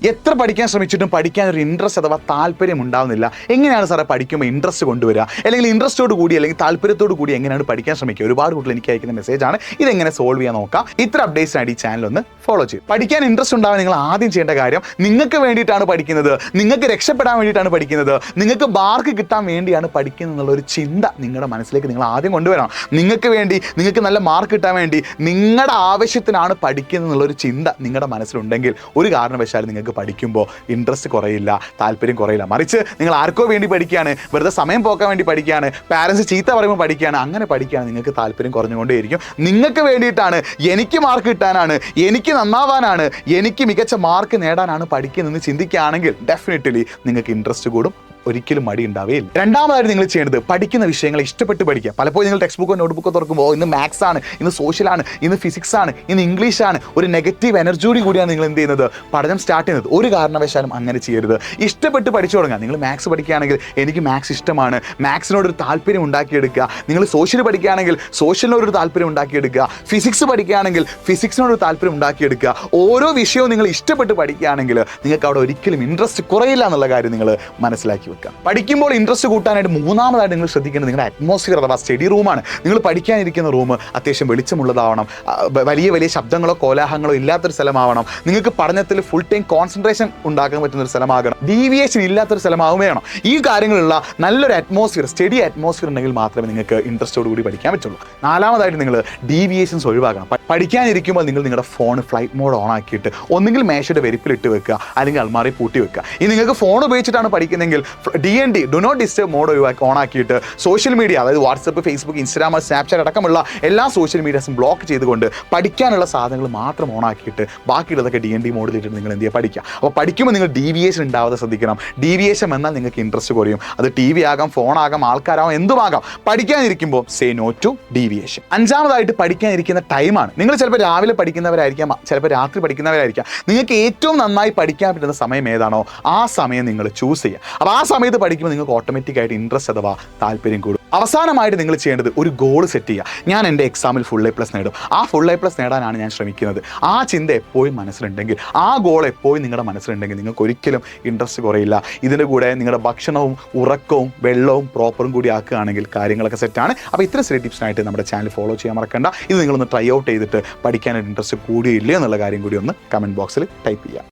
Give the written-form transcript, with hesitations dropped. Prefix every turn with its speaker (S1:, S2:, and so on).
S1: എത്ര പഠിക്കാൻ ശ്രമിച്ചിട്ടും പഠിക്കാൻ ഒരു ഇൻട്രസ്റ്റ് അഥവാ താല്പര്യം ഉണ്ടാവുന്നില്ല. എങ്ങനെയാണ് സാറേ പഠിക്കുമ്പോൾ ഇൻട്രസ്റ്റ് കൊണ്ടുവരിക, അല്ലെങ്കിൽ ഇൻട്രസ്റ്റോട് കൂടി അല്ലെങ്കിൽ താല്പര്യത്തോട് കൂടി എങ്ങനെയാണ് പഠിക്കാൻ ശ്രമിക്കുക? ഒരുപാട് കുട്ടികൾ എനിക്ക് അയക്കുന്ന മെസ്സേജാണ്. ഇതെങ്ങനെ സോൾവ് ചെയ്യാൻ നോക്കാം. ഇത്ര അപ്ഡേറ്റ്സിനായിട്ട് ഈ ചാനൽ ഒന്ന് ഫോളോ ചെയ്യും. പഠിക്കാൻ ഇൻട്രസ്റ്റ് ഉണ്ടാവാൻ നിങ്ങൾ ആദ്യം ചെയ്യേണ്ട കാര്യം, നിങ്ങൾക്ക് വേണ്ടിയിട്ടാണ് പഠിക്കുന്നത്, നിങ്ങൾക്ക് രക്ഷപ്പെടാൻ വേണ്ടിയിട്ടാണ് പഠിക്കുന്നത്, നിങ്ങൾക്ക് മാർക്ക് കിട്ടാൻ വേണ്ടിയാണ് പഠിക്കുന്നത് എന്നുള്ളൊരു ചിന്ത നിങ്ങളുടെ മനസ്സിലേക്ക് നിങ്ങൾ ആദ്യം കൊണ്ടുവരണം. നിങ്ങൾക്ക് വേണ്ടി, നിങ്ങൾക്ക് നല്ല മാർക്ക് കിട്ടാൻ വേണ്ടി, നിങ്ങളുടെ ആവശ്യത്തിനാണ് പഠിക്കുന്നത് എന്നുള്ളൊരു ചിന്ത നിങ്ങളുടെ മനസ്സിലുണ്ടെങ്കിൽ ഒരു കാരണവശാലും നിങ്ങൾക്ക് പഠിക്കുമ്പോൾ ഇൻട്രസ്റ്റ് കുറയില്ല, താല്പര്യം കുറയില്ല. മറിച്ച് നിങ്ങൾ ആർക്കോ വേണ്ടി പഠിക്കുകയാണ്, വെറുതെ സമയം പോക്കാൻ വേണ്ടി പഠിക്കുകയാണ്, പാരൻസ് ചീത്ത പറയുമ്പോൾ പഠിക്കുകയാണ്, അങ്ങനെ പഠിക്കുകയാണ്, നിങ്ങൾക്ക് താല്പര്യം കുറഞ്ഞുകൊണ്ടേയിരിക്കും. നിങ്ങൾക്ക് വേണ്ടിയിട്ടാണ്, എനിക്ക് മാർക്ക് കിട്ടാനാണ്, എനിക്ക് നന്നാവാനാണ്, എനിക്ക് മികച്ച മാർക്ക് നേടാനാണ് പഠിക്കുന്നതെന്ന് ചിന്തിക്കുകയാണെങ്കിൽ ഡെഫിനറ്റ്ലി നിങ്ങൾക്ക് ഇൻട്രസ്റ്റ് കൂടും, ഒരിക്കലും മടി ഉണ്ടാവുകയില്ല. രണ്ടാമതായിട്ട് നിങ്ങൾ ചെയ്യേണ്ടത് പഠിക്കുന്ന വിഷയങ്ങൾ ഇഷ്ടപ്പെട്ട് പഠിക്കുക. പലപ്പോഴും നിങ്ങൾ ടെക്സ്റ്റ് ബുക്കോ നോട്ട്ബുക്കോ തുറക്കുമ്പോൾ ഇന്ന് മാത്സ് ആണ്, ഇന്ന് സോഷ്യലാണ്, ഇന്ന് ഫിസിക്സ് ആണ്, ഇന്ന് ഇംഗ്ലീഷ് ആണ്, ഒരു നെഗറ്റീവ് എനർജിയോട് കൂടിയാണ് നിങ്ങൾ എന്ത് ചെയ്യുന്നത്, പഠനം സ്റ്റാർട്ട് ചെയ്യുന്നത്. ഒരു കാരണവശാലും അങ്ങനെ ചെയ്യരുത്. ഇഷ്ടപ്പെട്ട് പഠിച്ചു തുടങ്ങുക. നിങ്ങൾ മാത്സ് പഠിക്കുകയാണെങ്കിൽ എനിക്ക് മാത്സ് ഇഷ്ടമാണ്, മാത്സിനോടൊരു താല്പര്യം ഉണ്ടാക്കിയെടുക്കുക. നിങ്ങൾ സോഷ്യൽ പഠിക്കുകയാണെങ്കിൽ സോഷ്യലിനോടൊരു താല്പര്യം ഉണ്ടാക്കിയെടുക്കുക. ഫിസിക്സ് പഠിക്കുകയാണെങ്കിൽ ഫിസിക്സിനോടൊരു താല്പര്യം ഉണ്ടാക്കിയെടുക്കുക. ഓരോ വിഷയവും നിങ്ങൾ ഇഷ്ടപ്പെട്ട് പഠിക്കുകയാണെങ്കിൽ നിങ്ങൾക്ക് അവിടെ ഒരിക്കലും ഇൻട്രസ്റ്റ് കുറയില്ല എന്നുള്ള കാര്യം നിങ്ങൾ മനസ്സിലാക്കി വെക്കുക. പഠിക്കുമ്പോൾ ഇൻട്രസ്റ്റ് കൂട്ടാനായിട്ട് മൂന്നാമതായിട്ട് നിങ്ങൾ ശ്രദ്ധിക്കേണ്ടത് നിങ്ങളുടെ അറ്റ്മോസ്ഫിയർ അഥവാ സ്റ്റഡി റൂമാണ്. നിങ്ങൾ പഠിക്കാനിരിക്കുന്ന റൂം അത്യാവശ്യം വെളിച്ചമുള്ളതാവണം, വലിയ വലിയ ശബ്ദങ്ങളോ കോലാഹലങ്ങളോ ഇല്ലാത്തൊരു സ്ഥലമാവണം. നിങ്ങൾക്ക് പഠനത്തിൽ ഫുൾ ടൈം കോൺസെൻട്രേഷൻ ഉണ്ടാക്കാൻ പറ്റുന്ന ഒരു സ്ഥലമാകണം, ഡീവിയേഷൻ ഇല്ലാത്തൊരു സ്ഥലമാവും വേണം. ഈ കാര്യങ്ങളുള്ള നല്ലൊരു അറ്റ്മോസ്ഫിയർ, സ്റ്റഡി അറ്റ്മോസ്ഫിയർ ഉണ്ടെങ്കിൽ മാത്രമേ നിങ്ങൾക്ക് ഇൻട്രസ്റ്റോട് കൂടി പഠിക്കാൻ പറ്റുള്ളൂ. നാലാമതായിട്ട് നിങ്ങൾ ഡീവിയേഷൻസ് ഒഴിവാക്കണം. പഠിക്കാനിരിക്കുമ്പോൾ നിങ്ങൾ നിങ്ങളുടെ ഫോൺ ഫ്ലൈറ്റ് മോഡ് ഓൺ ആക്കിയിട്ട് ഒന്നുകിൽ മേശയുടെ വെരിപ്പിലിട്ട് വെക്കുക, അല്ലെങ്കിൽ അൽമാറി പൂട്ടി വെക്കുക. ഇനി നിങ്ങൾക്ക് ഫോൺ ഉപയോഗിച്ചിട്ടാണ് പഠിക്കുന്നതെങ്കിൽ DND do not disturb mode on ആക്കിയിട്ട് സോഷ്യൽ മീഡിയ, അതായത് വാട്സപ്പ്, ഫേസ്ബുക്ക്, ഇൻസ്റ്റാഗ്രാം, സ്നാപ്ചാറ്റ് അടക്കമുള്ള എല്ലാ സോഷ്യൽ മീഡിയാസും ബ്ലോക്ക് ചെയ്തുകൊണ്ട് പഠിക്കാനുള്ള സാധനങ്ങൾ മാത്രം ഓൺ ആക്കിയിട്ട് ബാക്കിയുള്ളതൊക്കെ DND മോഡിലിട്ട് നിങ്ങൾ എന്ത് ചെയ്യുക, പഠിക്കുക. അപ്പോൾ പഠിക്കുമ്പോൾ നിങ്ങൾ ഡീവിയേഷൻ ഉണ്ടാവാതെ ശ്രദ്ധിക്കണം. ഡീവിയേഷൻ എന്നാൽ നിങ്ങൾക്ക് ഇൻട്രസ്റ്റ് കുറയും. അത് TV ആകാം, ഫോണാകാം, ആൾക്കാരാകാം, എന്തുമാകാം. പഠിക്കാനിരിക്കുമ്പോൾ സേ നോ ടു ഡീവിയേഷൻ. അഞ്ചാമതായിട്ട് പഠിക്കാനിരിക്കുന്ന ടൈമാണ്. നിങ്ങൾ ചിലപ്പോൾ രാവിലെ പഠിക്കുന്നവരായിരിക്കാം, ചിലപ്പോൾ രാത്രി പഠിക്കുന്നവരായിരിക്കാം. നിങ്ങൾക്ക് ഏറ്റവും നന്നായി പഠിക്കാൻ പറ്റുന്ന സമയം ഏതാണോ ആ സമയം നിങ്ങൾ ചൂസ് ചെയ്യുക. അപ്പോൾ ആ സമയത്ത് പഠിക്കുമ്പോൾ നിങ്ങൾക്ക് ഓട്ടോമാറ്റിക്കായിട്ട് ഇൻട്രസ്റ്റ് അഥവാ താല്പര്യം കൂടും. അവസാനമായിട്ട് നിങ്ങൾ ചെയ്യേണ്ടത് ഒരു ഗോൾ സെറ്റ് ചെയ്യുക. ഞാൻ എൻ്റെ എക്സാമിൽ ഫുൾ A+ നേടും, ആ ഫുൾ A+ നേടാനാണ് ഞാൻ ശ്രമിക്കുന്നത്. ആ ചിന്ത എപ്പോഴും മനസ്സിലുണ്ടെങ്കിൽ, ആ ഗോൾ എപ്പോഴും നിങ്ങളുടെ മനസ്സിലുണ്ടെങ്കിൽ നിങ്ങൾക്ക് ഒരിക്കലും ഇൻട്രസ്റ്റ് കുറയില്ല. ഇതിൻ്റെ കൂടെ നിങ്ങളുടെ ഭക്ഷണവും ഉറക്കവും വെള്ളവും പ്രോപ്പറും കൂടി ആക്കുകയാണെങ്കിൽ കാര്യങ്ങളൊക്കെ സെറ്റാണ്. അപ്പോൾ ഇത്തരം സ്റ്റഡി ടിപ്സിനായിട്ട് നമ്മുടെ ചാനൽ ഫോളോ ചെയ്യാൻ മറക്കണ്ട. ഇത് നിങ്ങളൊന്ന് ട്രൈ ഔട്ട് ചെയ്തിട്ട് പഠിക്കാനായിട്ട് ഇൻട്രസ്റ്റ് കൂടിയില്ലേ എന്നുള്ള കാര്യം കൂടി ഒന്ന് കമൻറ്റ് ബോക്സിൽ ടൈപ്പ് ചെയ്യുക.